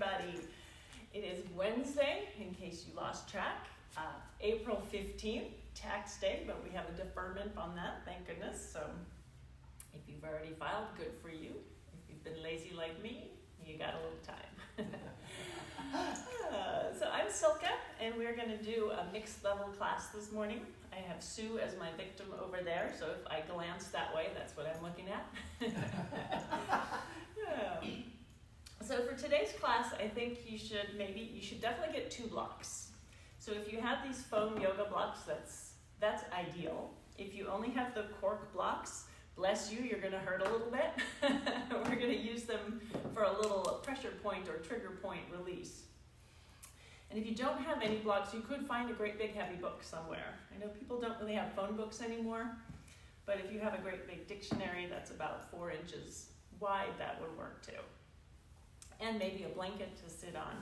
everybody. It is Wednesday, in case you lost track, April 15th, tax day, but we have a deferment on that, thank goodness. So if you've already filed, good for you. If you've been lazy like me, you got a little time. So I'm Silke, and we're going to do a mixed level class this morning. I have Sue as my victim over there, so if I glance that way, that's what I'm looking at. So for today's class, I think you should definitely get 2 blocks. So if you have these foam yoga blocks, that's ideal. If you only have the cork blocks, bless you, you're going to hurt a little bit. We're going to use them for a little pressure point or trigger point release. And if you don't have any blocks, you could find a great big heavy book somewhere. I know people don't really have phone books anymore, but if you have a great big dictionary that's about 4 inches wide, that would work too. And maybe a blanket to sit on.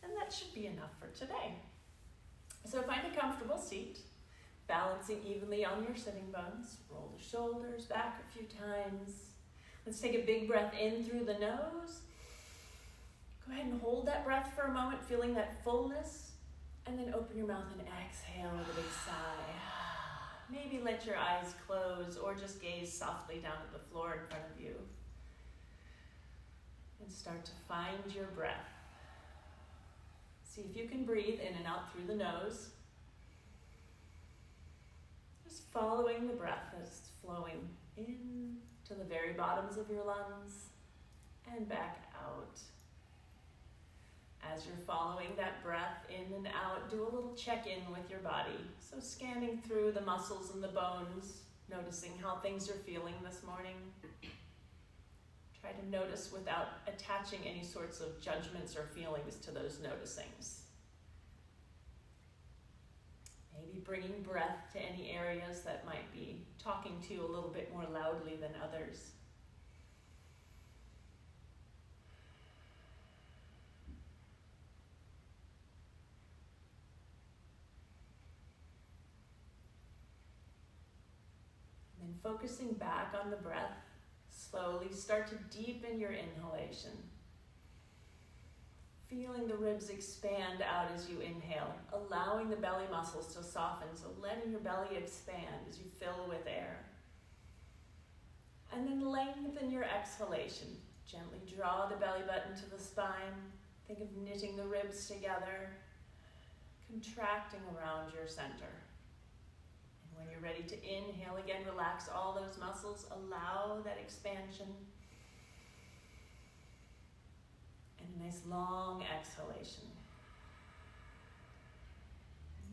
And that should be enough for today. So find a comfortable seat, balancing evenly on your sitting bones. Roll the shoulders back a few times. Let's take a big breath in through the nose. Go ahead and hold that breath for a moment, feeling that fullness. And then open your mouth and exhale with a big sigh. Maybe let your eyes close or just gaze softly down at the floor in front of you. And start to find your breath. See if you can breathe in and out through the nose. Just following the breath as it's flowing in to the very bottoms of your lungs and back out. As you're following that breath in and out, do a little check-in with your body. So scanning through the muscles and the bones, noticing how things are feeling this morning. Try to notice without attaching any sorts of judgments or feelings to those noticings. Maybe bringing breath to any areas that might be talking to you a little bit more loudly than others. And then focusing back on the breath, slowly start to deepen your inhalation. Feeling the ribs expand out as you inhale, allowing the belly muscles to soften, so letting your belly expand as you fill with air. And then lengthen your exhalation. Gently draw the belly button to the spine. Think of knitting the ribs together, contracting around your center. When you're ready to inhale again, relax all those muscles, allow that expansion. And a nice long exhalation.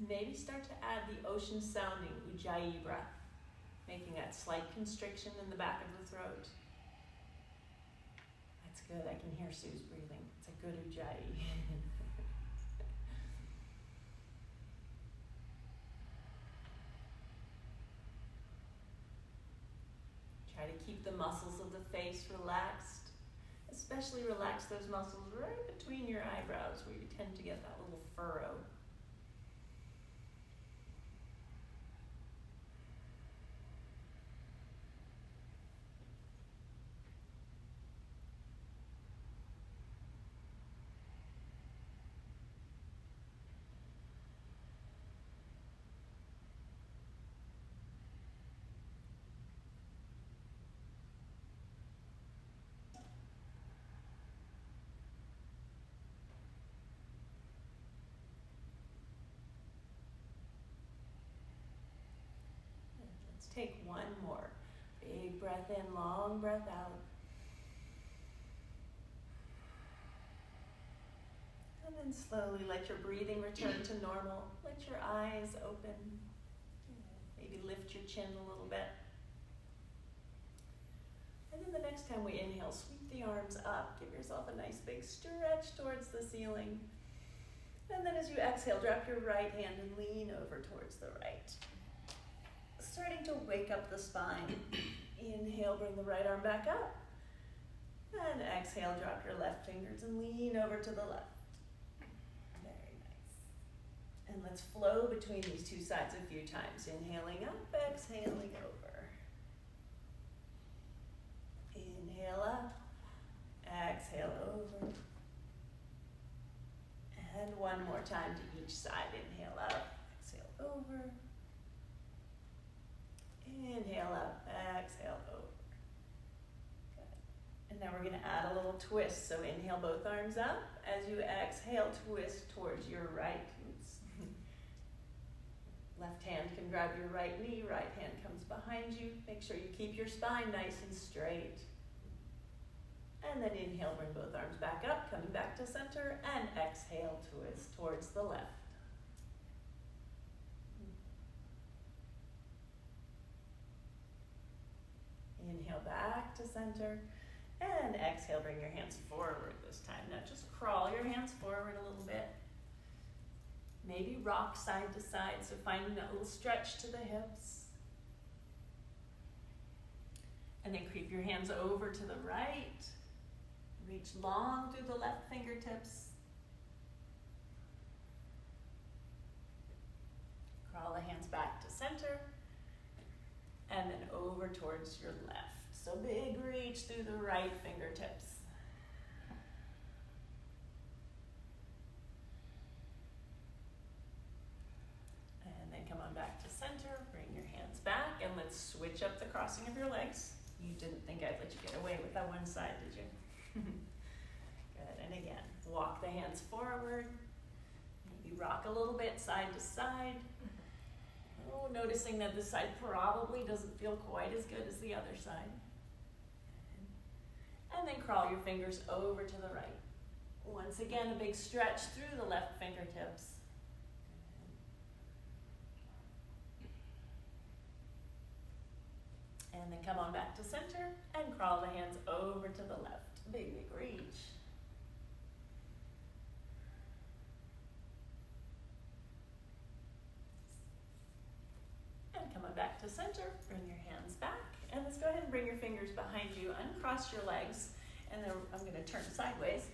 Maybe start to add the ocean sounding Ujjayi breath, making that slight constriction in the back of the throat. That's good, I can hear Sue's breathing. It's a good Ujjayi. Try to keep the muscles of the face relaxed. Especially relax those muscles right between your eyebrows where you tend to get that little furrow. Take one more. Big breath in, long breath out. And then slowly let your breathing return to normal. Let your eyes open. Maybe lift your chin a little bit. And then the next time we inhale, sweep the arms up. Give yourself a nice big stretch towards the ceiling. And then as you exhale, drop your right hand and lean over towards the right. Starting to wake up the spine. Inhale, bring the right arm back up. And exhale, drop your left fingers and lean over to the left. Very nice. And let's flow between these 2 sides a few times. Inhaling up, exhaling over. Inhale up, exhale over. more time to each side. Inhale up, exhale over. Inhale up, exhale over. Good. And now we're gonna add a little twist. So inhale both arms up. As you exhale, twist towards your right. Left hand can grab your right knee, right hand comes behind you. Make sure you keep your spine nice and straight. And then inhale, bring both arms back up, coming back to center, and exhale, twist towards the left. Inhale back to center, and exhale, bring your hands forward this time. Now just crawl your hands forward a little bit. Maybe rock side to side, so finding that little stretch to the hips. And then creep your hands over to the right. Reach long through the left fingertips. Crawl the hands back to center. And then over towards your left. So big reach through the right fingertips. And then come on back to center. Bring your hands back and let's switch up the crossing of your legs. You didn't think I'd let you get away with that one side, did you? Good, and again, walk the hands forward. Maybe rock a little bit side to side. Oh, noticing that this side probably doesn't feel quite as good as the other side. And then crawl your fingers over to the right. Once again, a big stretch through the left fingertips. And then come on back to center and crawl the hands over to the left. Big, big reach. And come on back to center, bring your hands back. And let's go ahead and bring your fingers behind you, uncross your legs, and then I'm gonna turn sideways.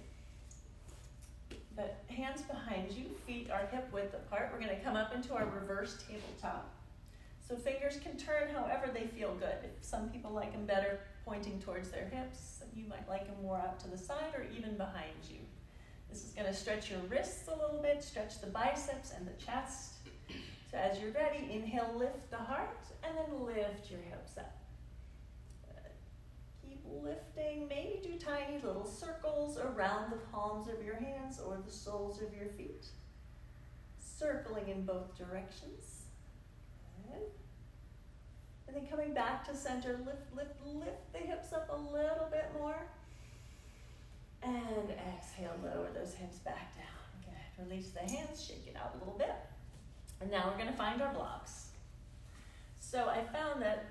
But hands behind you, feet are hip width apart. We're gonna come up into our reverse tabletop. So fingers can turn however they feel good. If some people like them better pointing towards their hips, you might like them more out to the side or even behind you. This is gonna stretch your wrists a little bit, stretch the biceps and the chest. So as you're ready, inhale, lift the heart, and then lift your hips up. Good. Keep lifting, maybe do tiny little circles around the palms of your hands or the soles of your feet. Circling in both directions. Good. And then coming back to center, lift the hips up a little bit more. And exhale, lower those hips back down. Good. Release the hands, shake it out a little bit. And now we're gonna find our blocks. So I found that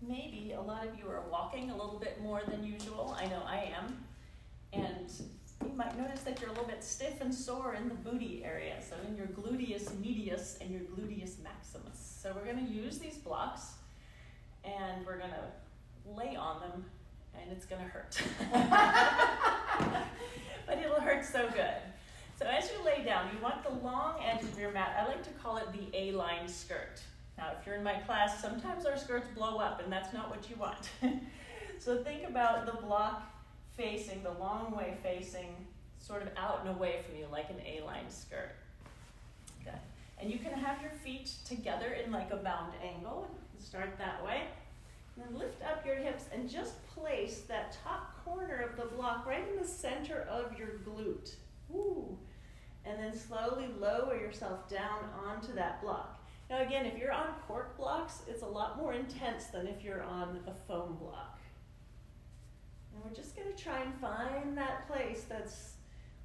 maybe a lot of you are walking a little bit more than usual. I know I am. And you might notice that you're a little bit stiff and sore in the booty area. So in your gluteus medius and your gluteus maximus. So we're gonna use these blocks and we're gonna lay on them and it's gonna hurt. But it'll hurt so good. So as you lay down, you want the long edge of your mat. I like to call it the A-line skirt. Now, if you're in my class, sometimes our skirts blow up, and that's not what you want. So think about the block facing, the long way facing, sort of out and away from you, like an A-line skirt. Good. And you can have your feet together in like a bound angle. Start that way. And then lift up your hips and just place that top corner of the block right in the center of your glute. Ooh. And then slowly lower yourself down onto that block. Now again, if you're on cork blocks, it's a lot more intense than if you're on a foam block. And we're just gonna try and find that place that's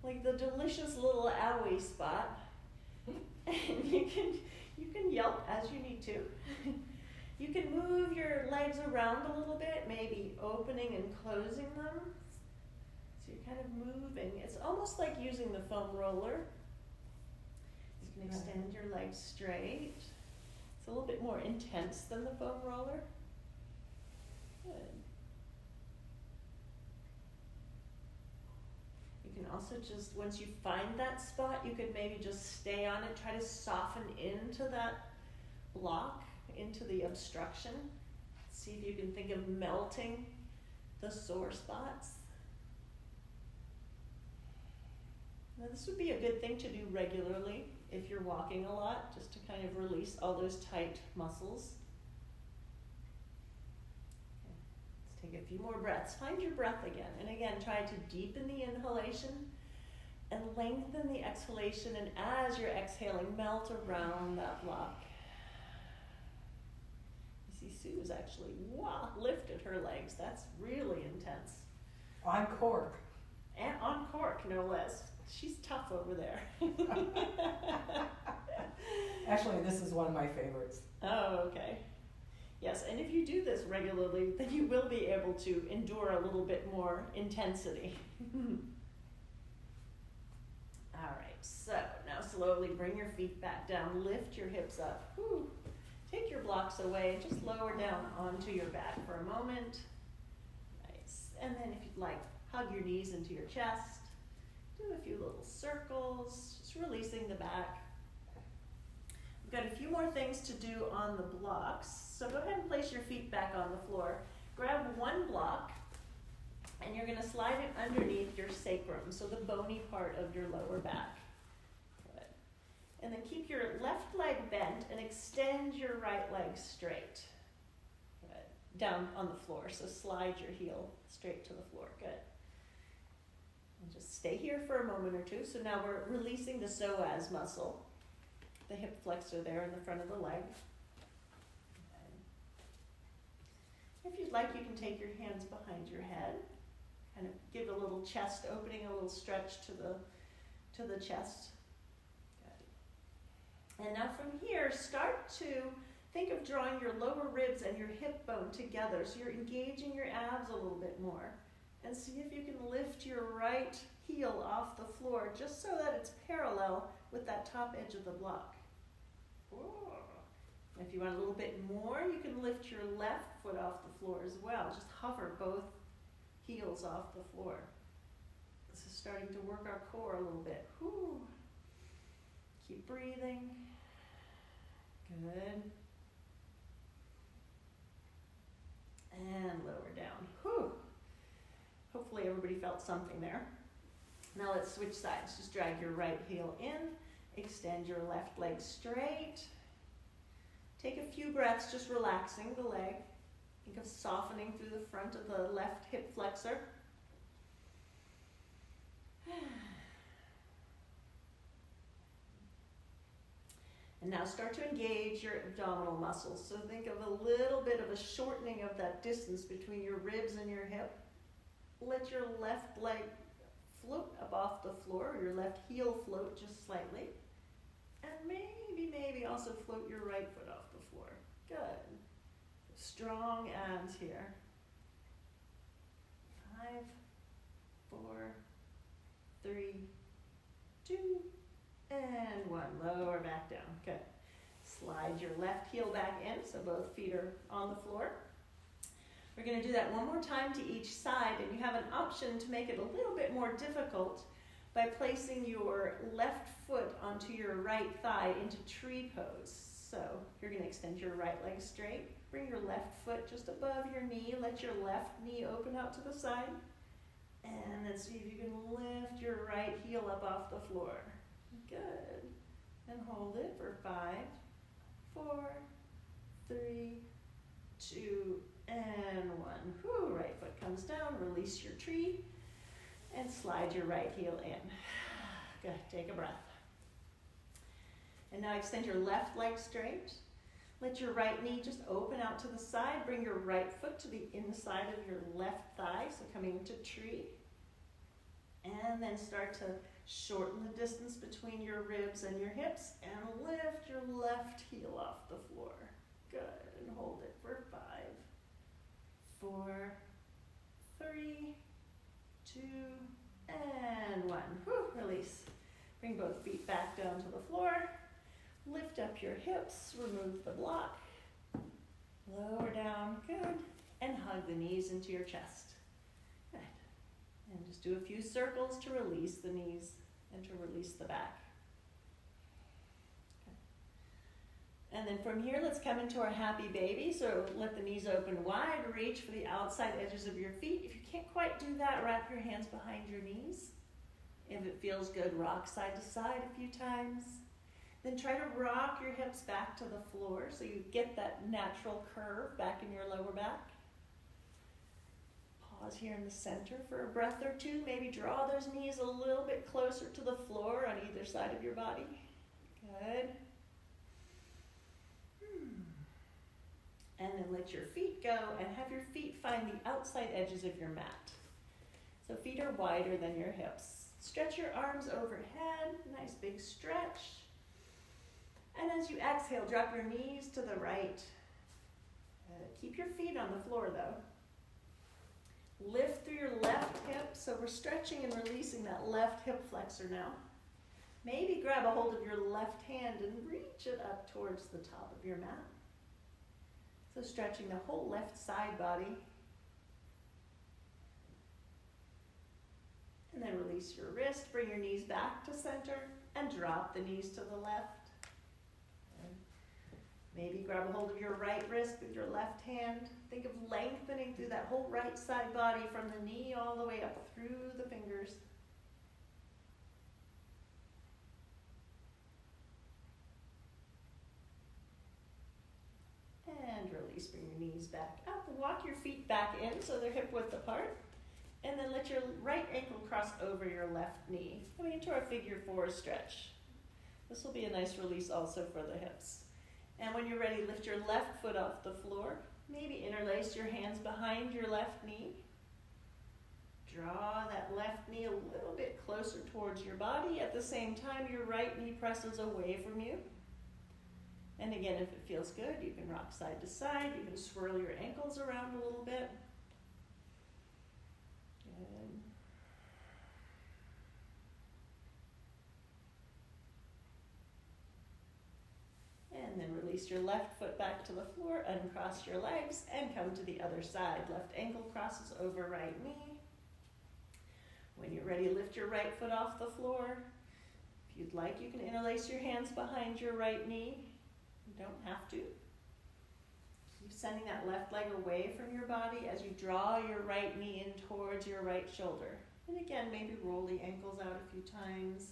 like the delicious little owie spot. And you can yelp as you need to. You can move your legs around a little bit, maybe opening and closing them. So you're kind of moving. It's almost like using the foam roller. You can extend your legs straight. It's a little bit more intense than the foam roller. Good. You can also just, once you find that spot, you could maybe just stay on it, try to soften into that block, into the obstruction. See if you can think of melting the sore spots. Now this would be a good thing to do regularly if you're walking a lot, just to kind of release all those tight muscles. Okay. Let's take a few more breaths. Find your breath again. And again, try to deepen the inhalation and lengthen the exhalation. And as you're exhaling, melt around that block. You see Sue's actually, wow, lifted her legs. That's really intense. On cork. And on cork, no less. She's tough over there. Actually, this is one of my favorites. Oh, okay. Yes, and if you do this regularly, then you will be able to endure a little bit more intensity. All right, so now slowly bring your feet back down, lift your hips up. Whew. Take your blocks away, just lower down onto your back for a moment. Nice. And then if you'd like, hug your knees into your chest. Do a few little circles, just releasing the back. We've got a few more things to do on the blocks. So go ahead and place your feet back on the floor. Grab one block, and you're going to slide it underneath your sacrum, so the bony part of your lower back. Good. And then keep your left leg bent and extend your right leg straight. Good. Down on the floor, so slide your heel straight to the floor. Good. And just stay here for a moment or two. So now we're releasing the psoas muscle, the hip flexor there in the front of the leg. Okay. If you'd like, you can take your hands behind your head, kind of give a little chest opening, a little stretch to the chest. Good. And now from here, start to think of drawing your lower ribs and your hip bone together, so you're engaging your abs a little bit more. And see if you can lift your right heel off the floor just so that it's parallel with that top edge of the block. If you want a little bit more, you can lift your left foot off the floor as well. Just hover both heels off the floor. This is starting to work our core a little bit. Whew. Keep breathing. Good. And lower down. Whew. Hopefully everybody felt something there. Now let's switch sides. Just drag your right heel in. Extend your left leg straight. Take a few breaths, just relaxing the leg. Think of softening through the front of the left hip flexor. And now start to engage your abdominal muscles. So think of a little bit of a shortening of that distance between your ribs and your hip. Let your left leg float up off the floor, or your left heel float just slightly. And maybe also float your right foot off the floor. Good. Strong abs here. 5, 4, 3, 2, and 1. Lower back down. Good. Slide your left heel back in, so both feet are on the floor. We're going to do that one more time to each side, and you have an option to make it a little bit more difficult by placing your left foot onto your right thigh into tree pose. So you're going to extend your right leg straight, bring your left foot just above your knee, let your left knee open out to the side, and then see if you can lift your right heel up off the floor. Good. And hold it for 5, 4, 3, 2, and 1. Whew, right foot comes down, release your tree, and slide your right heel in. Good, take a breath. And now extend your left leg straight. Let your right knee just open out to the side. Bring your right foot to the inside of your left thigh, so coming into tree. And then start to shorten the distance between your ribs and your hips, and lift your left heel off the floor. Good, and hold it for 5, 4, 3, 2, and 1. Whew, release. Bring both feet back down to the floor. Lift up your hips, remove the block. Lower down, good. And hug the knees into your chest. Good. And just do a few circles to release the knees and to release the back. Okay. And then from here, let's come into our happy baby. So let the knees open wide, reach for the outside edges of your feet. If you can't quite do that, wrap your hands behind your knees. If it feels good, rock side to side a few times. Then try to rock your hips back to the floor so you get that natural curve back in your lower back. Pause here in the center for a breath or two. Maybe draw those knees a little bit closer to the floor on either side of your body. Good. And then let your feet go and have your feet find the outside edges of your mat. So feet are wider than your hips. Stretch your arms overhead, nice big stretch. And as you exhale, drop your knees to the right. Keep your feet on the floor though. Lift through your left hip, so we're stretching and releasing that left hip flexor now. Maybe grab a hold of your left hand and reach it up towards the top of your mat. So stretching the whole left side body. And then release your wrist, bring your knees back to center, and drop the knees to the left. And maybe grab a hold of your right wrist with your left hand. Think of lengthening through that whole right side body from the knee all the way up through the fingers. And release, bring your knees back up. Walk your feet back in so they're hip width apart. And then let your right ankle cross over your left knee. Coming into our figure four stretch. This will be a nice release also for the hips. And when you're ready, lift your left foot off the floor. Maybe interlace your hands behind your left knee. Draw that left knee a little bit closer towards your body. At the same time, your right knee presses away from you. And again, if it feels good, you can rock side to side. You can swirl your ankles around a little bit. Good. And then release your left foot back to the floor, uncross your legs, and come to the other side. Left ankle crosses over right knee. When you're ready, lift your right foot off the floor. If you'd like, you can interlace your hands behind your right knee. You don't have to. Keep sending that left leg away from your body as you draw your right knee in towards your right shoulder. And again, maybe roll the ankles out a few times.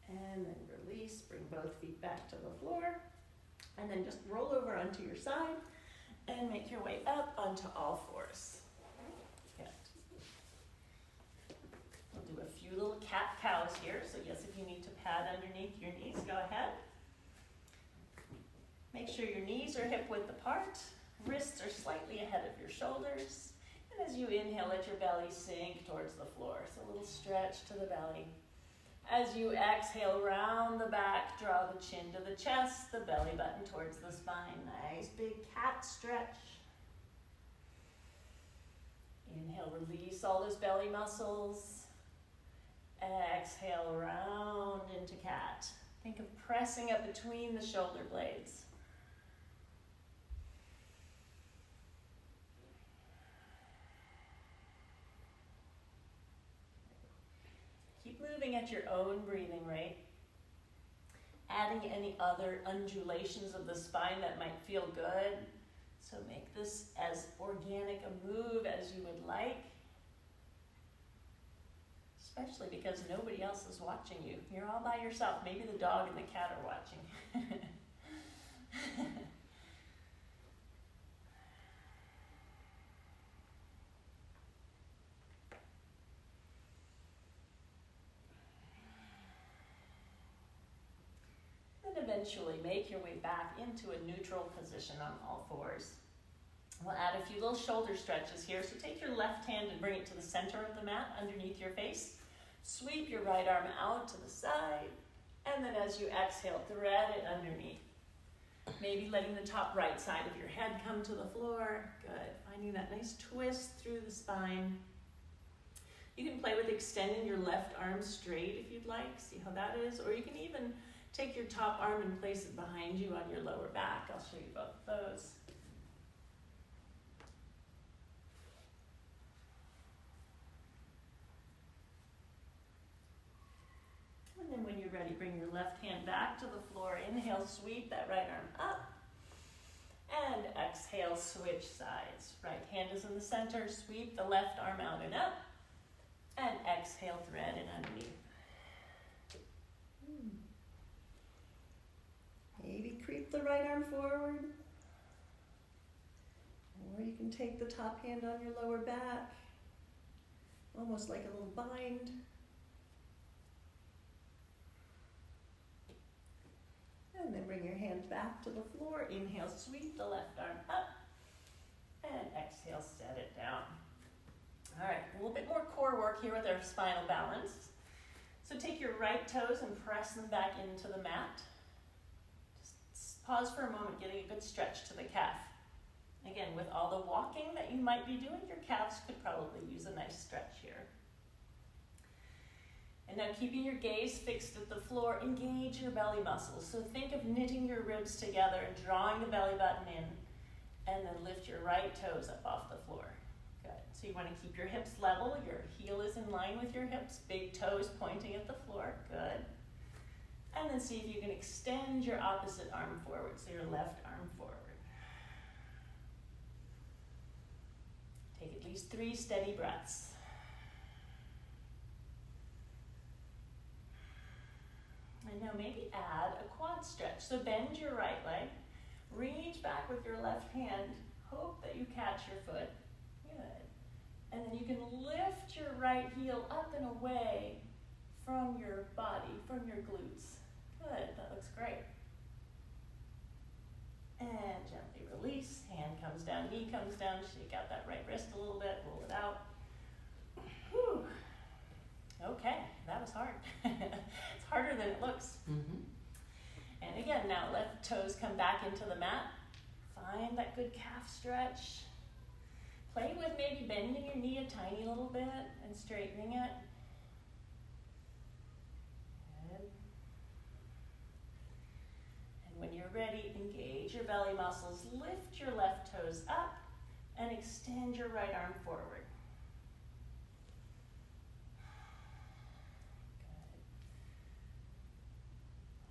And then release, bring both feet back to the floor. And then just roll over onto your side and make your way up onto all fours. Good. We'll do a few little cat-cows here. So yes, if you need to pad underneath your knees, go ahead. Make sure your knees are hip width apart. Wrists are slightly ahead of your shoulders. And as you inhale, let your belly sink towards the floor. So a little stretch to the belly. As you exhale, round the back, draw the chin to the chest, the belly button towards the spine. Nice big cat stretch. Inhale, release all those belly muscles. Exhale, round into cat. Think of pressing up between the shoulder blades. Keep moving at your own breathing rate. Adding any other undulations of the spine that might feel good. So make this as organic a move as you would like. Especially because nobody else is watching you. You're all by yourself. Maybe the dog and the cat are watching. Eventually make your way back into a neutral position on all fours. We'll add a few little shoulder stretches here. So take your left hand and bring it to the center of the mat underneath your face. Sweep your right arm out to the side. And then as you exhale, thread it underneath. Maybe letting the top right side of your head come to the floor. Good. Finding that nice twist through the spine. You can play with extending your left arm straight if you'd like. See how that is. Or you can even take your top arm and place it behind you on your lower back. I'll show you both of those. And then when you're ready, bring your left hand back to the floor. Inhale, sweep that right arm up. And exhale, switch sides. Right hand is in the center, sweep the left arm out and up. And exhale, thread it underneath. Maybe creep the right arm forward. Or you can take the top hand on your lower back, almost like a little bind. And then bring your hands back to the floor. Inhale, sweep the left arm up. And exhale, set it down. All right, a little bit more core work here with our spinal balance. So take your right toes and press them back into the mat. Just pause for a moment, getting a good stretch to the calf. Again, with all the walking that you might be doing, your calves could probably use a nice stretch here. And now keeping your gaze fixed at the floor, engage your belly muscles. So think of knitting your ribs together and drawing the belly button in, and then lift your right toes up off the floor. Good. So you want to keep your hips level, your heel is in line with your hips, big toes pointing at the floor. Good. And then see if you can extend your opposite arm forward, so your left arm forward. Take at least 3 steady breaths. And now maybe add a quad stretch. So bend your right leg, reach back with your left hand, hope that you catch your foot. Good. And then you can lift your right heel up and away from your body, from your glutes. Good, that looks great. And gently release, hand comes down, knee comes down, shake out that right wrist a little bit, roll it out. Whew. Okay, that was hard. It's harder than it looks. Mm-hmm. And again, now left toes come back into the mat. Find that good calf stretch. Play with maybe bending your knee a tiny little bit and straightening it. Good. And when you're ready, engage your belly muscles. Lift your left toes up and extend your right arm forward.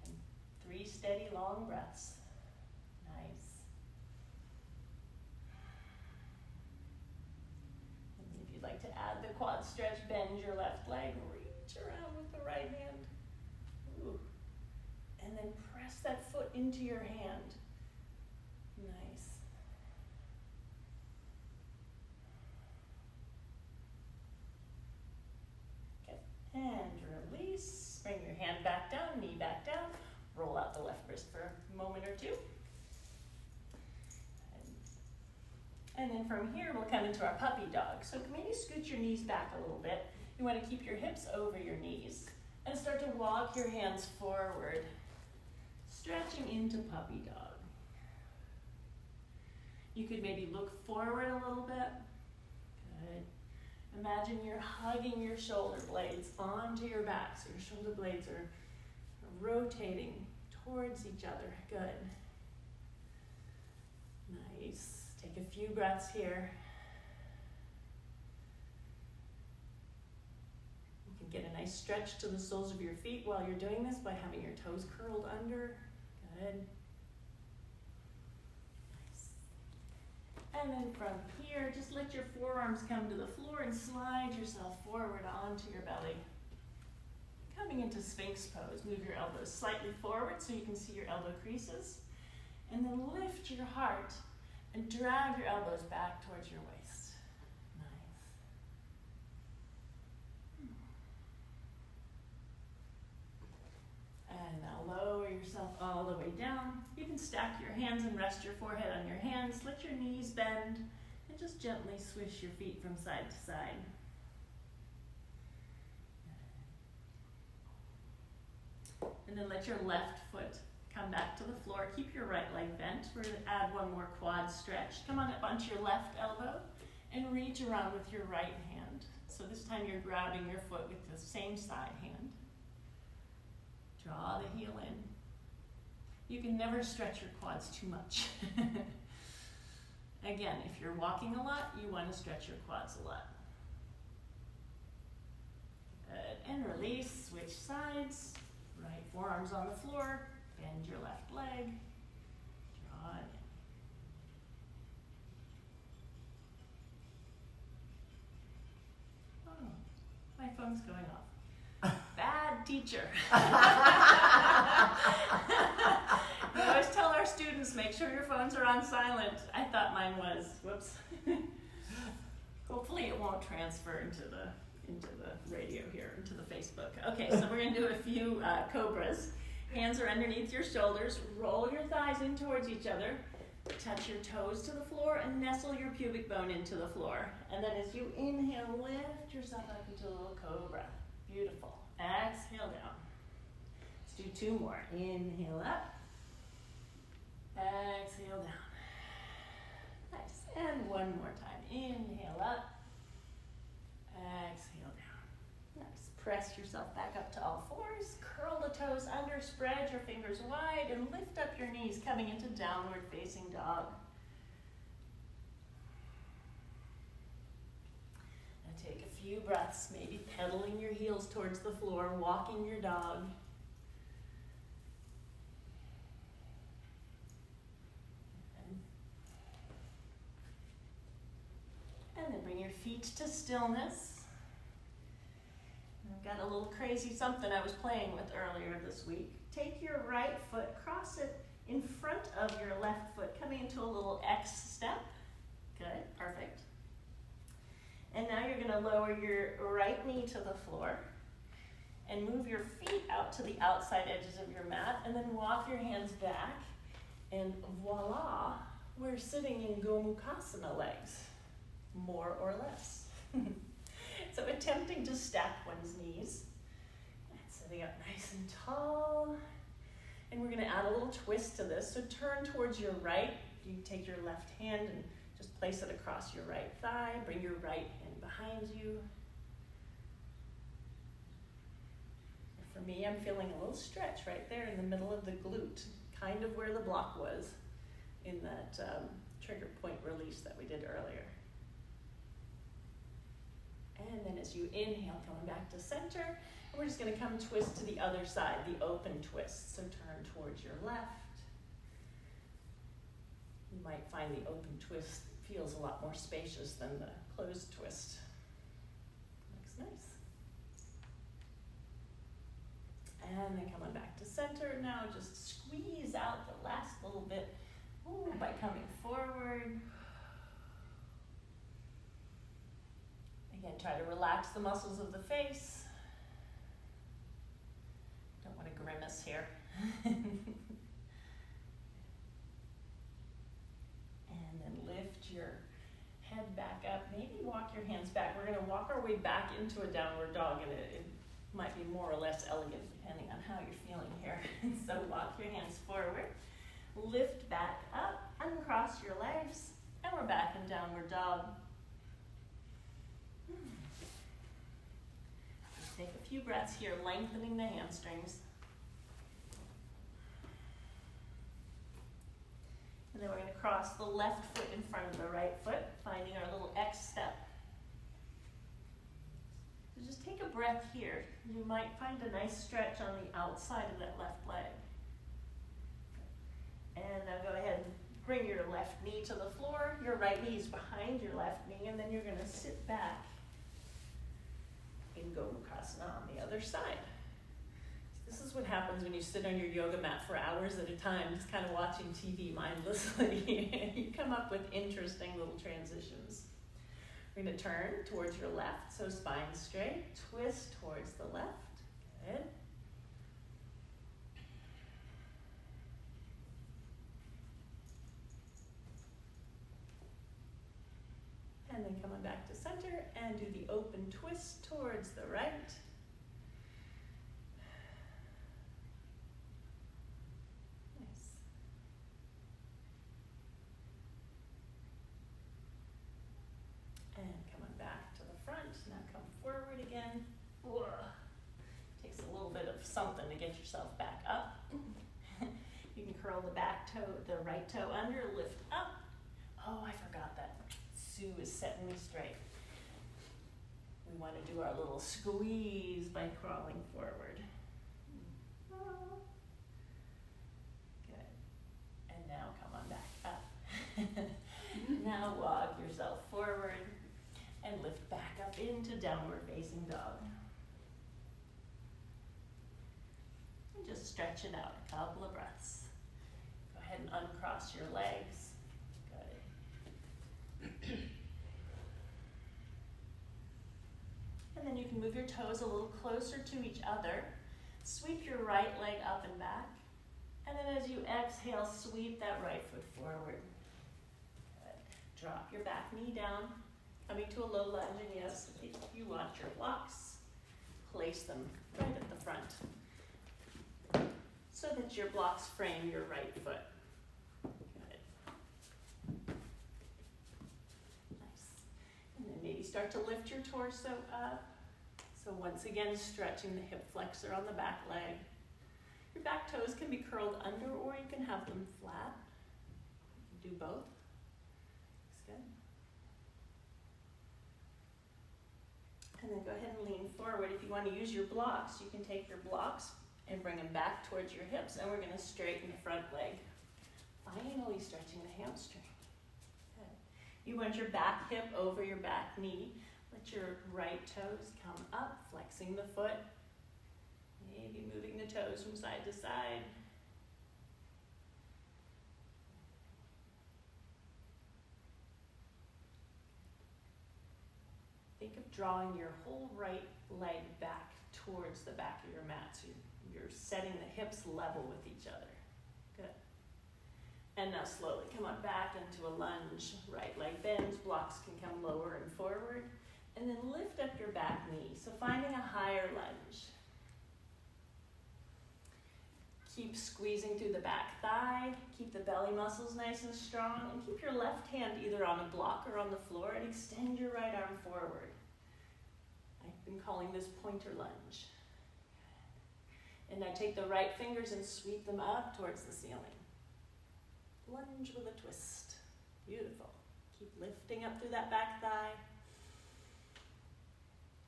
Good. And 3 steady, long breaths. Nice. And if you'd like to add the quad stretch, bend your left leg, reach around with the right hand. Ooh. And then press that foot into your hand. Nice. Okay, and release. Bring your hand back down, knee back down. Roll out the left wrist for a moment or two. And then from here, we'll come into our puppy dog. So maybe scoot your knees back a little bit. You want to keep your hips over your knees and start to walk your hands forward, stretching into puppy dog. You could maybe look forward a little bit. Good. Imagine you're hugging your shoulder blades onto your back, so your shoulder blades are rotating towards each other. Good. Nice. Take a few breaths here. You can get a nice stretch to the soles of your feet while you're doing this by having your toes curled under. Good. Nice. And then from here, just let your forearms come to the floor and slide yourself forward onto your belly. Coming into Sphinx pose, move your elbows slightly forward so you can see your elbow creases. And then lift your heart and drag your elbows back towards your waist. Nice. And now lower yourself all the way down. You can stack your hands and rest your forehead on your hands. Let your knees bend and just gently swish your feet from side to side. And then let your left foot come back to the floor. Keep your right leg bent. We're going to add one more quad stretch. Come on up onto your left elbow and reach around with your right hand. So this time you're grabbing your foot with the same side hand. Draw the heel in. You can never stretch your quads too much. Again, if you're walking a lot, you want to stretch your quads a lot. Good. And release. Switch sides. Right forearms on the floor, bend your left leg, draw it in. Oh, my phone's going off. Bad teacher. We always tell our students, make sure your phones are on silent. I thought mine was. Whoops. Hopefully it won't transfer into the radio here, into the Facebook. Okay, so we're going to do a few cobras. Hands are underneath your shoulders. Roll your thighs in towards each other. Touch your toes to the floor and nestle your pubic bone into the floor. And then as you inhale, lift yourself up into a little cobra. Beautiful. Exhale down. Let's do two more. Inhale up. Exhale down. Nice. And one more time. Inhale up. Exhale down. Nice. Press yourself back up to all fours. Curl the toes under. Spread your fingers wide and lift up your knees, coming into downward facing dog. Now take a few breaths, maybe pedaling your heels towards the floor, walking your dog. And then bring your feet to stillness. I've got a little crazy something I was playing with earlier this week. Take your right foot, cross it in front of your left foot, coming into a little X step. Good, perfect. And now you're gonna lower your right knee to the floor and move your feet out to the outside edges of your mat, and then walk your hands back, and voila, we're sitting in Gomukhasana legs. More or less. So attempting to stack one's knees. And sitting up nice and tall. And we're going to add a little twist to this. So turn towards your right. You take your left hand and just place it across your right thigh. Bring your right hand behind you. And for me, I'm feeling a little stretch right there in the middle of the glute, kind of where the block was in that trigger point release that we did earlier. And then as you inhale, coming back to center, and we're just going to come twist to the other side, the open twist. So turn towards your left. You might find the open twist feels a lot more spacious than the closed twist. Looks nice. And then coming back to center. Now just squeeze out the last little bit by coming forward. Again, try to relax the muscles of the face. Don't want to grimace here. And then lift your head back up. Maybe walk your hands back. We're going to walk our way back into a downward dog, and it might be more or less elegant depending on how you're feeling here. So walk your hands forward. Lift back up, uncross your legs, and we're back in downward dog. Just take a few breaths here, lengthening the hamstrings. And then we're going to cross the left foot in front of the right foot, finding our little X step. So just take a breath here. You might find a nice stretch on the outside of that left leg. And now go ahead and bring your left knee to the floor. Your right knee is behind your left knee, and then you're going to sit back in Gomukhasana on the other side. This is what happens when you sit on your yoga mat for hours at a time, just kind of watching TV mindlessly. You come up with interesting little transitions. We're going to turn towards your left, so spine straight, twist towards the left. Good. And then coming back to center and do the open twist towards the right. Nice. And coming back to the front. Now come forward again. Whoa. Takes a little bit of something to get yourself back up. You can curl the back toe, the right toe under, lift up. Oh, I forgot that. Sue is setting me straight. We want to do our little squeeze by crawling forward. downward facing dog. And just stretch it out a couple of breaths. Go ahead and uncross your legs. Good. And then you can move your toes a little closer to each other. Sweep your right leg up and back. And then as you exhale, sweep that right foot forward. Good. Drop your back knee down, coming to a low lunge, and yes, if you want your blocks, place them right at the front so that your blocks frame your right foot. Good. Nice. And then maybe start to lift your torso up. So once again, stretching the hip flexor on the back leg. Your back toes can be curled under or you can have them flat. You can do both. Looks good. And then go ahead and lean forward. If you want to use your blocks, you can take your blocks and bring them back towards your hips, and we're going to straighten the front leg. Finally stretching the hamstring. Good. You want your back hip over your back knee. Let your right toes come up, flexing the foot. Maybe moving the toes from side to side. Think of drawing your whole right leg back towards the back of your mat. So you're setting the hips level with each other. Good. And now slowly come on back into a lunge. Right leg bends, blocks can come lower and forward. And then lift up your back knee. So finding a higher lunge. Keep squeezing through the back thigh. Keep the belly muscles nice and strong. And keep your left hand either on a block or on the floor. And extend your right arm forward. I've been calling this pointer lunge. And now take the right fingers and sweep them up towards the ceiling. Lunge with a twist. Beautiful. Keep lifting up through that back thigh.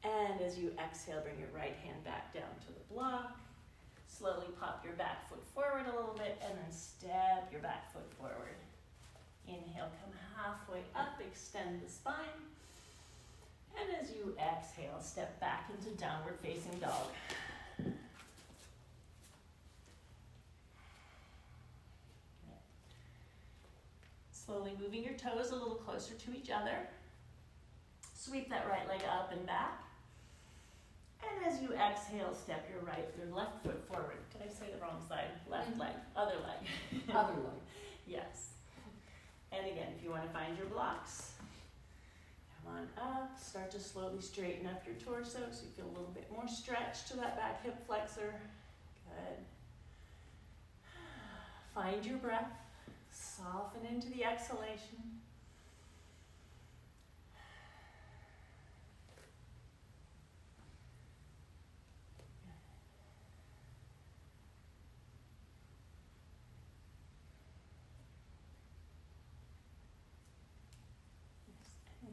And as you exhale, bring your right hand back down to the block. Slowly pop your back foot forward a little bit and then step your back foot forward. Inhale, come halfway up, extend the spine. And as you exhale, step back into downward facing dog. Slowly moving your toes a little closer to each other. Sweep that right leg up and back. And as you exhale, step your left foot forward. Did I say the wrong side? Left leg, other leg. Other leg. Yes. And again, if you want to find your blocks, come on up. Start to slowly straighten up your torso so you feel a little bit more stretch to that back hip flexor. Good. Find your breath. Soften into the exhalation.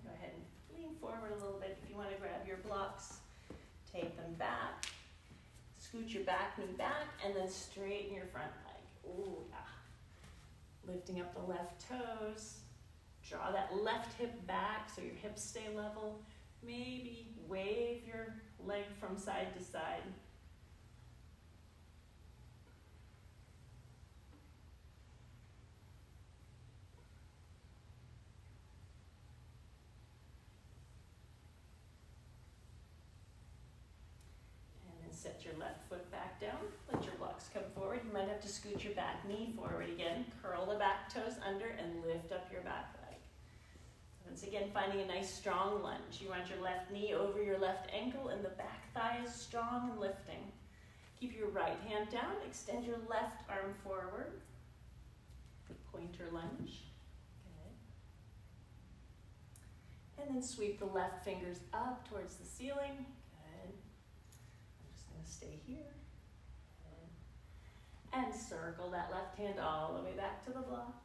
Go ahead and lean forward a little bit. If you want to grab your blocks, take them back. Scoot your back knee back and then straighten your front leg. Ooh, yeah. Lifting up the left toes. Draw that left hip back so your hips stay level. Maybe wave your leg from side to side. Set your left foot back down. Let your blocks come forward. You might have to scoot your back knee forward again. Curl the back toes under and lift up your back leg. Once again, finding a nice strong lunge. You want your left knee over your left ankle and the back thigh is strong and lifting. Keep your right hand down. Extend your left arm forward. Pointer lunge. Good. And then sweep the left fingers up towards the ceiling. Stay here. And circle that left hand all the way back to the block.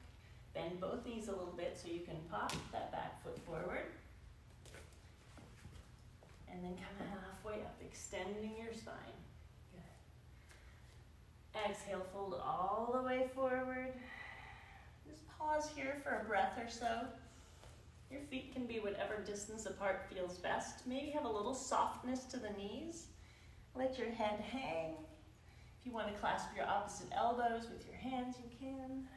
Bend both knees a little bit so you can pop that back foot forward. And then come halfway up, extending your spine. Good. Exhale, fold it all the way forward. Just pause here for a breath or so. Your feet can be whatever distance apart feels best. Maybe have a little softness to the knees. Let your head hang. If you want to clasp your opposite elbows with your hands, you can.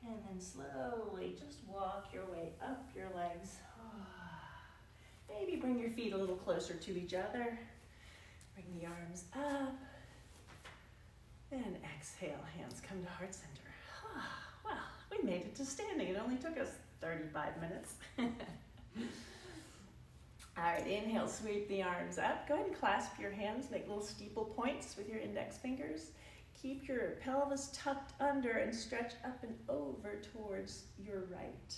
And then slowly just walk your way up your legs. Maybe bring your feet a little closer to each other. Bring the arms up. And exhale, hands come to heart center. Well, we made it to standing. It only took us 35 minutes. All right, inhale, sweep the arms up. Go ahead and clasp your hands, make little steeple points with your index fingers. Keep your pelvis tucked under and stretch up and over towards your right.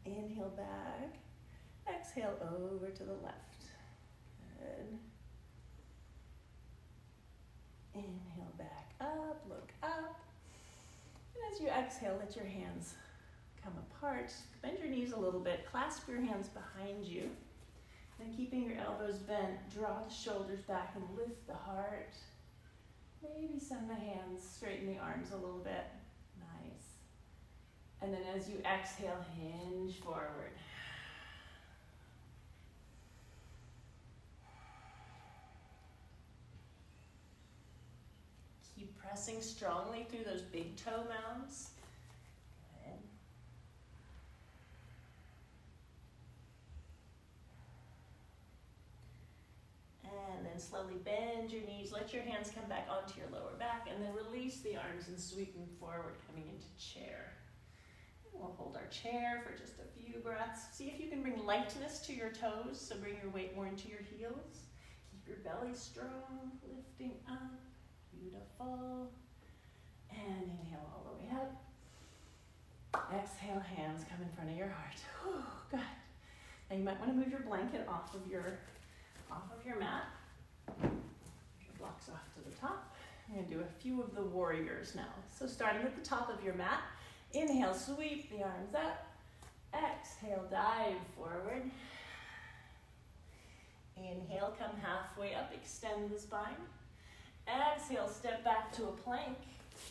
Inhale back. Exhale over to the left. Good. Inhale back up, look up. And as you exhale, let your hands come apart. Bend your knees a little bit. Clasp your hands behind you. And keeping your elbows bent, draw the shoulders back and lift the heart. Maybe send the hands, straighten the arms a little bit. Nice. And then as you exhale, hinge forward. Keep pressing strongly through those big toe mounds. Good. And then slowly bend your knees. Let your hands come back onto your lower back, and then release the arms and sweep them forward, coming into chair. And we'll hold our chair for just a few breaths. See if you can bring lightness to your toes, so bring your weight more into your heels. Keep your belly strong, lifting up. Beautiful. And inhale all the way up. Exhale, hands come in front of your heart. Whew, good. Now you might want to move your blanket off of your mat. Your blocks off to the top. I'm going to do a few of the warriors now. So starting at the top of your mat, inhale, sweep the arms up. Exhale, dive forward. Inhale, come halfway up, extend the spine. Exhale, step back to a plank.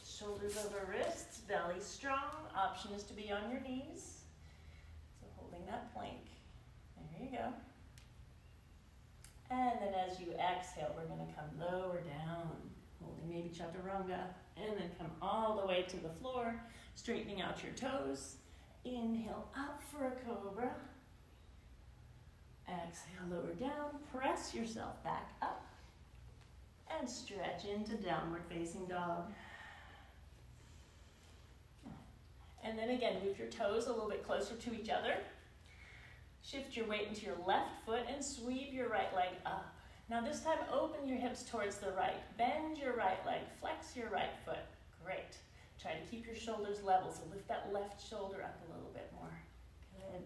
Shoulders over wrists, belly strong. Option is to be on your knees. So holding that plank. There you go. And then as you exhale, we're going to come lower down, holding maybe chaturanga, and then come all the way to the floor, straightening out your toes. Inhale up for a cobra. Exhale, lower down, press yourself back up, and stretch into downward facing dog. And then again, move your toes a little bit closer to each other. Shift your weight into your left foot and sweep your right leg up. Now this time, open your hips towards the right. Bend your right leg, flex your right foot. Great. Try to keep your shoulders level, so lift that left shoulder up a little bit more. Good.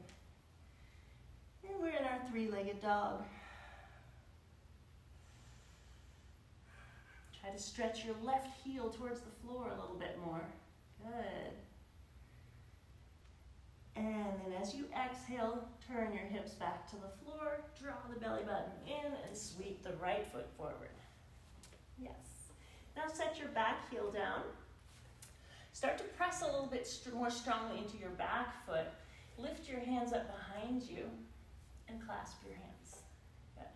And we're in our three-legged dog. Try to stretch your left heel towards the floor a little bit more. Good. And then as you exhale, turn your hips back to the floor, draw the belly button in, and sweep the right foot forward. Yes. Now set your back heel down. Start to press a little bit more strongly into your back foot. Lift your hands up behind you and clasp your hands. Good.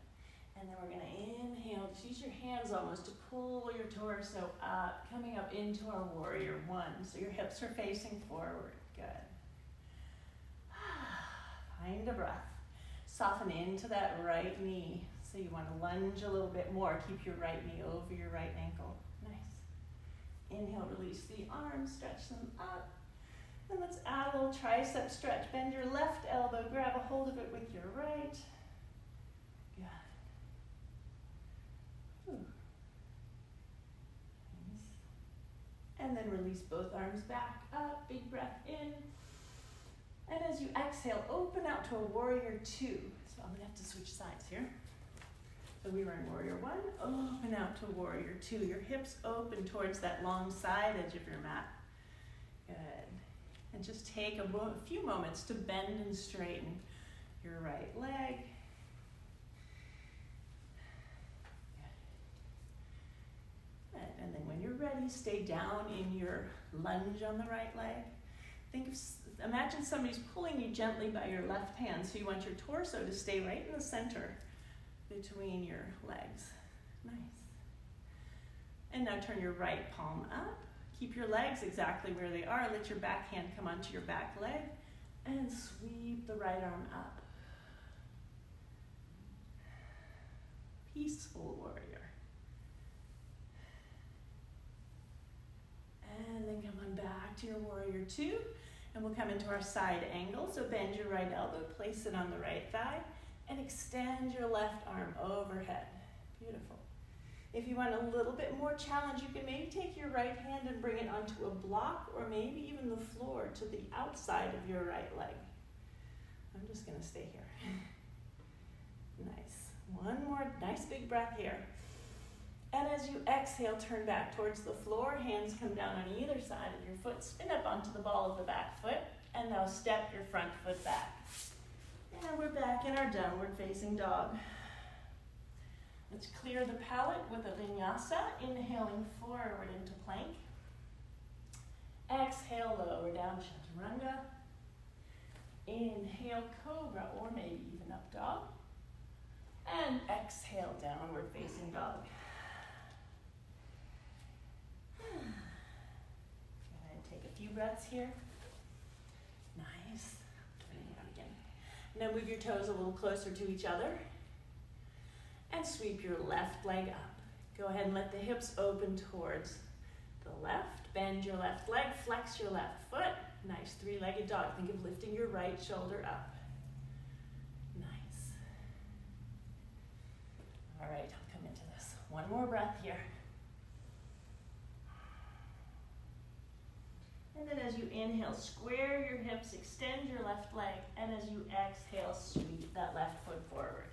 And then we're going to inhale. Just use your hands almost to pull your torso up, coming up into our warrior one. So your hips are facing forward. Good. Find a breath. Soften into that right knee. So you want to lunge a little bit more. Keep your right knee over your right ankle. Nice. Inhale, release the arms, stretch them up. And let's add a little tricep stretch. Bend your left elbow, grab a hold of it with your right. Good. Ooh. Nice. And then release both arms back up. Big breath in. And as you exhale, open out to a warrior two. So I'm going to have to switch sides here. So we were in warrior one. Open out to warrior two. Your hips open towards that long side edge of your mat. Good. And just take a few moments to bend and straighten your right leg. And then when you're ready, stay down in your lunge on the right leg. Imagine somebody's pulling you gently by your left hand, so you want your torso to stay right in the center between your legs. Nice. And now turn your right palm up. Keep your legs exactly where they are. Let your back hand come onto your back leg and sweep the right arm up. Peaceful warrior. And then come on back to your warrior two. And we'll come into our side angle. So bend your right elbow, place it on the right thigh, and extend your left arm overhead. Beautiful. If you want a little bit more challenge, you can maybe take your right hand and bring it onto a block or maybe even the floor to the outside of your right leg. I'm just going to stay here. Nice. One more nice big breath here. And as you exhale, turn back towards the floor. Hands come down on either side of your foot. Spin up onto the ball of the back foot. And now step your front foot back. And we're back in our downward facing dog. Let's clear the palate with a vinyasa. Inhaling forward into plank. Exhale, lower down, chaturanga. Inhale, cobra, or maybe even up dog. And exhale, downward facing dog. Take a few breaths here. Nice. Turning out again. Now move your toes a little closer to each other. And sweep your left leg up. Go ahead and let the hips open towards the left. Bend your left leg, flex your left foot. Nice three-legged dog. Think of lifting your right shoulder up. Nice. All right, I'll come into this. One more breath here. And then as you inhale, square your hips, extend your left leg, and as you exhale, sweep that left foot forward.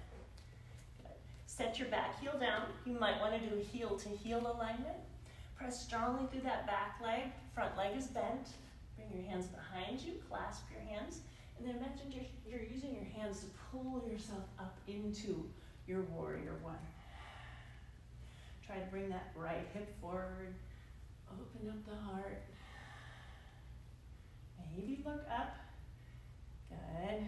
Good. Set your back heel down. You might want to do a heel-to-heel alignment. Press strongly through that back leg. Front leg is bent. Bring your hands behind you, clasp your hands, and then imagine you're using your hands to pull yourself up into your warrior one. Try to bring that right hip forward. Open up the heart. Maybe look up. Good.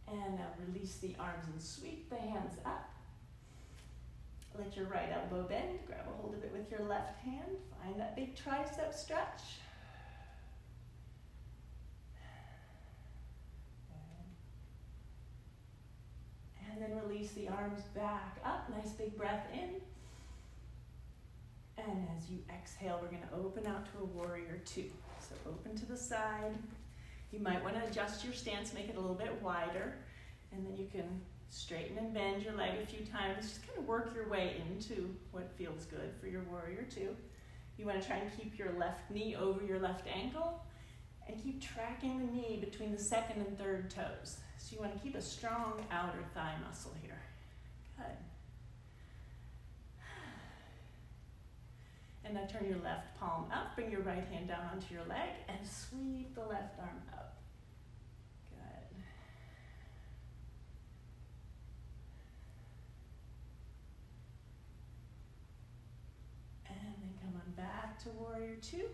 And now release the arms and sweep the hands up. Let your right elbow bend. Grab a hold of it with your left hand. Find that big tricep stretch. Good. And then release the arms back up. Nice big breath in. And as you exhale, we're going to open out to a warrior two. So open to the side. You might want to adjust your stance, make it a little bit wider, and then you can straighten and bend your leg a few times. Just kind of work your way into what feels good for your warrior two. You want to try and keep your left knee over your left ankle and keep tracking the knee between the second and third toes. So you want to keep a strong outer thigh muscle here. Good. And now turn your left palm up, bring your right hand down onto your leg, and sweep the left arm up. Good. And then come on back to warrior two.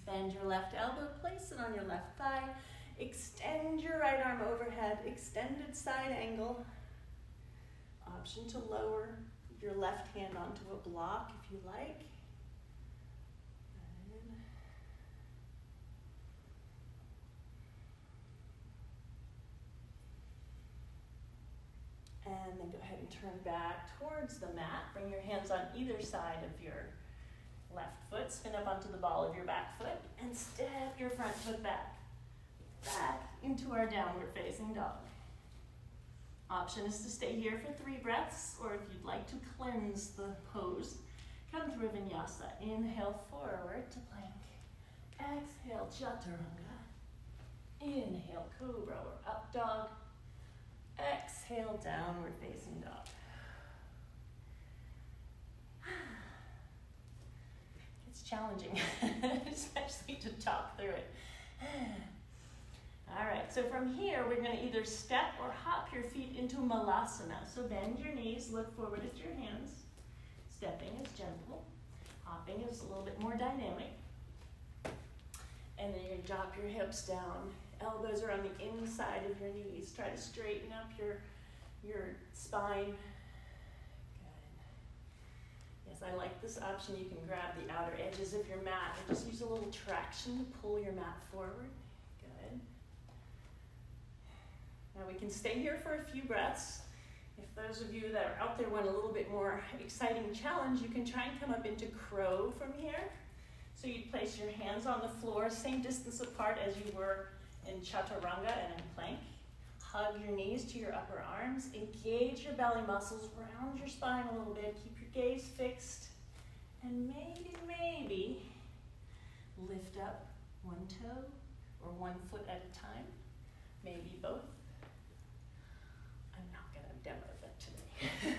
Bend your left elbow, place it on your left thigh. Extend your right arm overhead, extended side angle. Option to lower your left hand onto a block if you like. And then go ahead and turn back towards the mat. Bring your hands on either side of your left foot. Spin up onto the ball of your back foot and step your front foot back. Back into our downward facing dog. Option is to stay here for 3 breaths, or if you'd like to cleanse the pose, come through vinyasa. Inhale forward to plank. Exhale, chaturanga. Inhale, cobra or up dog. Exhale, downward facing dog. It's challenging, especially to talk through it. All right, so from here, we're going to either step or hop your feet into malasana. So bend your knees, look forward at your hands. Stepping is gentle. Hopping is a little bit more dynamic. And then you're gonna drop your hips down. Elbows are on the inside of your knees. Try to straighten up your spine. Good. Yes, I like this option. You can grab the outer edges of your mat and just use a little traction to pull your mat forward. Good. Now we can stay here for a few breaths. If those of you that are out there want a little bit more exciting challenge, you can try and come up into crow from here. So you'd place your hands on the floor, same distance apart as you were in chaturanga and in plank. Hug your knees to your upper arms. Engage your belly muscles. Round your spine a little bit. Keep your gaze fixed. And maybe lift up one toe or 1 foot at a time. Maybe both. I'm not going to demo that today.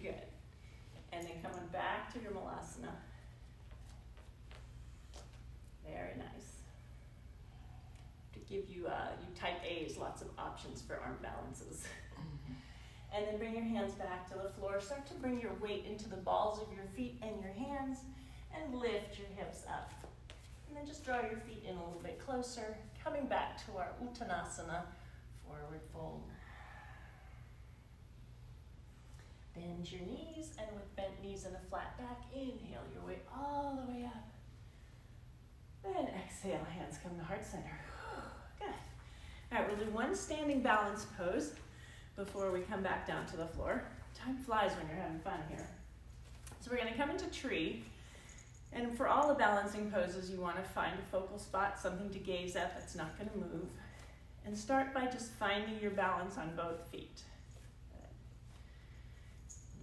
Good. And then coming back to your malasana. Very nice. To give you type A's, lots of options for arm balances. And then bring your hands back to the floor. Start to bring your weight into the balls of your feet and your hands and lift your hips up. And then just draw your feet in a little bit closer. Coming back to our Uttanasana, forward fold. Bend your knees, and with bent knees and a flat back, inhale your way all the way up. And exhale, hands come to heart center. Good. All right, we'll do one standing balance pose before we come back down to the floor. Time flies when you're having fun here. So we're gonna come into tree, and for all the balancing poses, you wanna find a focal spot, something to gaze at that's not gonna move, and start by just finding your balance on both feet.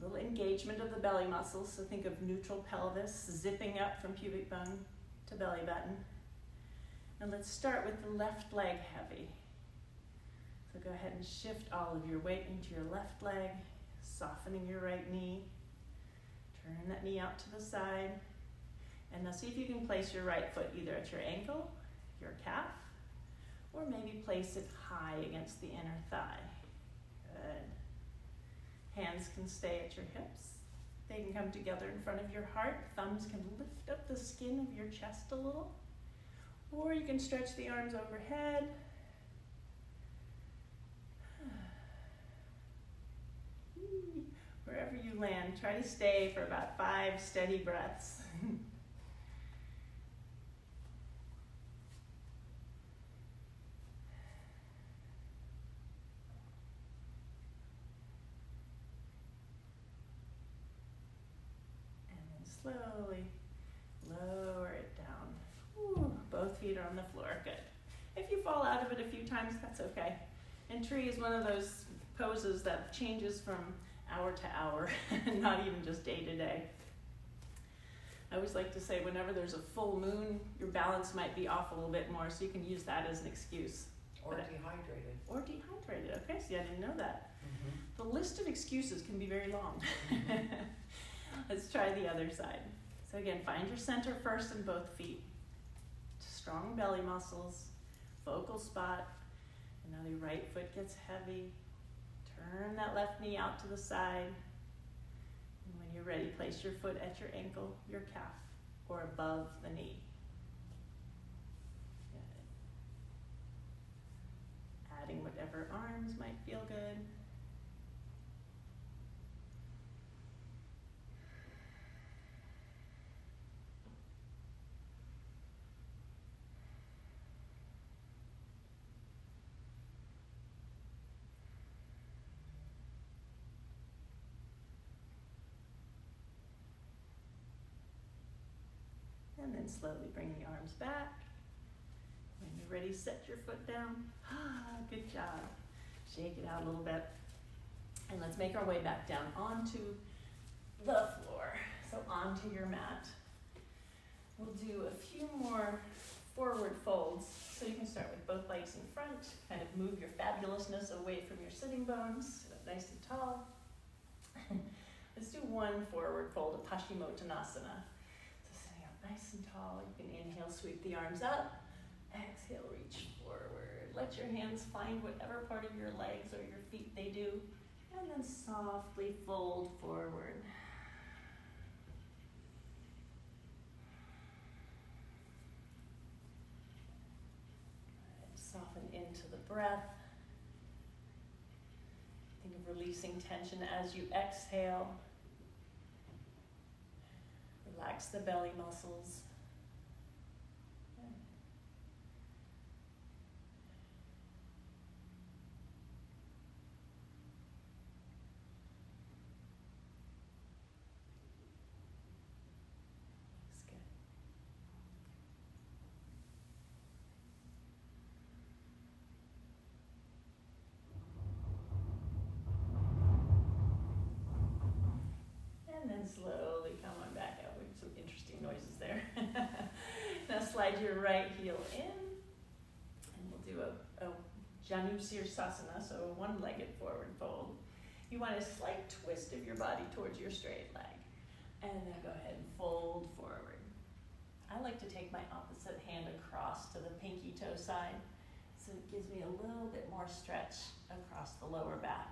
A little engagement of the belly muscles, so think of neutral pelvis, zipping up from pubic bone to belly button. And let's start with the left leg heavy. So go ahead and shift all of your weight into your left leg, softening your right knee. Turn that knee out to the side. And now see if you can place your right foot either at your ankle, your calf, or maybe place it high against the inner thigh. Good. Hands can stay at your hips. They can come together in front of your heart. Thumbs can lift up the skin of your chest a little. Or you can stretch the arms overhead. Wherever you land, try to stay for about 5 steady breaths. Slowly lower it down. Ooh, both feet are on the floor. Good. If you fall out of it a few times, that's okay. And tree is one of those poses that changes from hour to hour, not even just day to day. I always like to say whenever there's a full moon, your balance might be off a little bit more, so you can use that as an excuse. Or dehydrated. Or dehydrated. Okay, see, I didn't know that. Mm-hmm. The list of excuses can be very long. Let's try the other side. So again, find your center first in both feet. Strong belly muscles, focal spot. And now the right foot gets heavy. Turn that left knee out to the side. And when you're ready, place your foot at your ankle, your calf, or above the knee. Good. Adding whatever arms might feel good. And then slowly bring the arms back. When you're ready, set your foot down. Good job. Shake it out a little bit. And let's make our way back down onto the floor. So onto your mat. We'll do a few more forward folds. So you can start with both legs in front. Kind of move your fabulousness away from your sitting bones. Sit up nice and tall. Let's do one forward fold, a Paschimottanasana. Nice and tall. You can inhale, sweep the arms up. Exhale, reach forward. Let your hands find whatever part of your legs or your feet they do. And then softly fold forward. into the breath. Think of releasing tension as you exhale. Relax the belly muscles. That's good. And then slowly come on back out. We have some interesting noises there. Now slide your right heel in, and we'll do a Janu Sirsasana, so a one-legged forward fold. You want a slight twist of your body towards your straight leg, and then go ahead and fold forward. I like to take my opposite hand across to the pinky toe side, so it gives me a little bit more stretch across the lower back.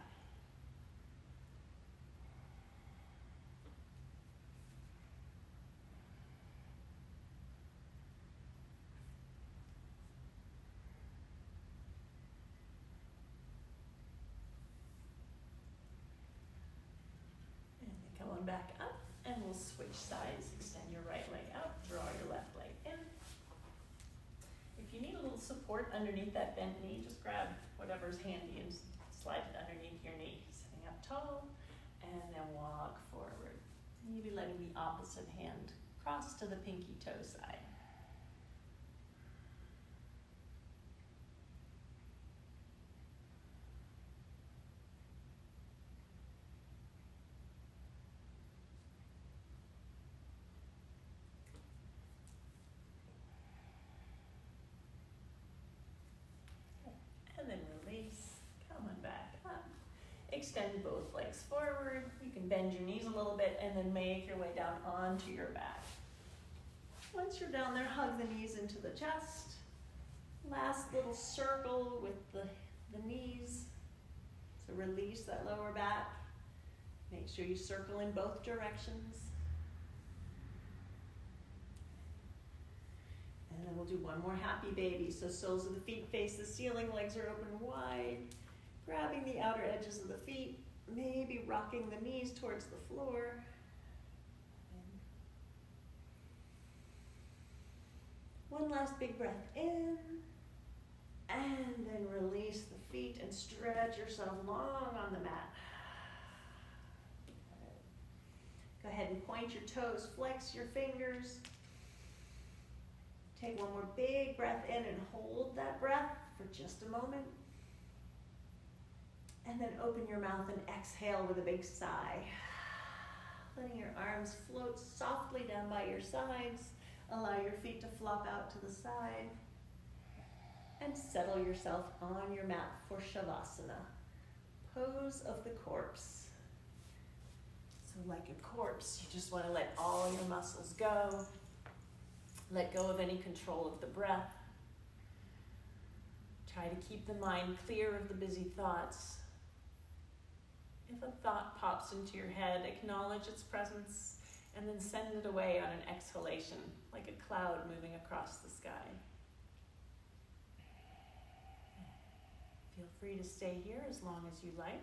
Come on back up, and we'll switch sides. Extend your right leg out, draw your left leg in. If you need a little support underneath that bent knee, just grab whatever's handy and slide it underneath your knee. Sitting up tall, and then walk forward. Maybe letting the opposite hand cross to the pinky toe side. And then release, come on back up. Extend both legs forward. You can bend your knees a little bit and then make your way down onto your back. Once you're down there, hug the knees into the chest. Last little circle with the knees. So release that lower back. Make sure you circle in both directions. And then we'll do one more happy baby. So soles of the feet face the ceiling, legs are open wide. Grabbing the outer edges of the feet, maybe rocking the knees towards the floor. One last big breath in. And then release the feet and stretch yourself long on the mat. Go ahead and point your toes, flex your fingers. Take one more big breath in and hold that breath for just a moment. And then open your mouth and exhale with a big sigh. Letting your arms float softly down by your sides. Allow your feet to flop out to the side. And settle yourself on your mat for Shavasana, pose of the corpse. So like a corpse, you just want to let all your muscles go. Let go of any control of the breath. Try to keep the mind clear of the busy thoughts. If a thought pops into your head, acknowledge its presence and then send it away on an exhalation, like a cloud moving across the sky. Feel free to stay here as long as you like.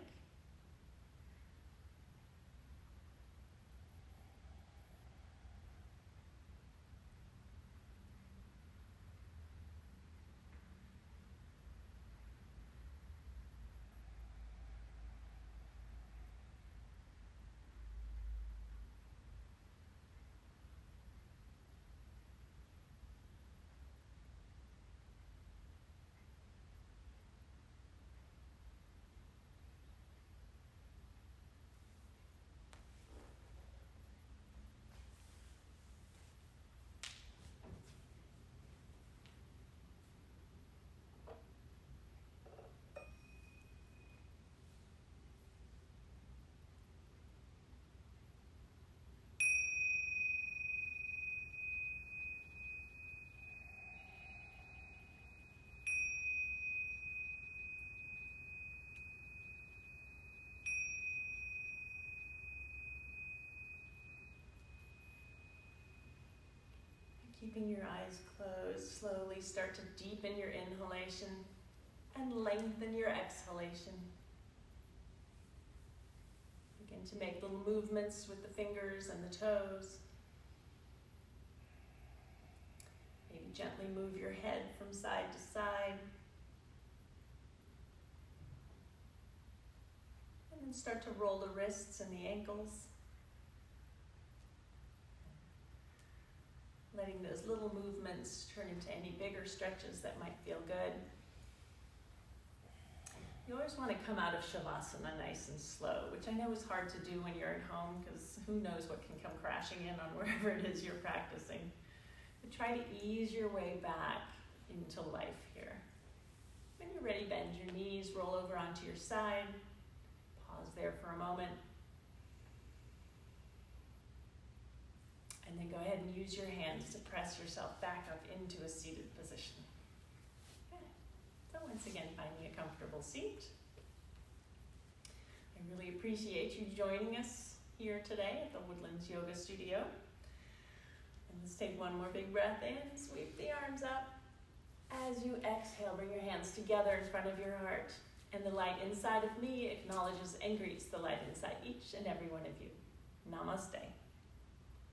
Keeping your eyes closed, slowly start to deepen your inhalation And lengthen your exhalation. Begin to make little movements with the fingers and the toes. Maybe gently move your head from side to side. And then start to roll the wrists and the ankles. Letting those little movements turn into any bigger stretches that might feel good. You always want to come out of Shavasana nice and slow, which I know is hard to do when you're at home because who knows what can come crashing in on wherever it is you're practicing. But try to ease your way back into life here. When you're ready, bend your knees, roll over onto your side. Pause there for a moment. And then go ahead and use your hands to press yourself back up into a seated position. So once again, finding a comfortable seat. I really appreciate you joining us here today at the Woodlands Yoga Studio. And let's take one more big breath in, sweep the arms up. As you exhale, bring your hands together in front of your heart. And the light inside of me acknowledges and greets the light inside each and every one of you. Namaste.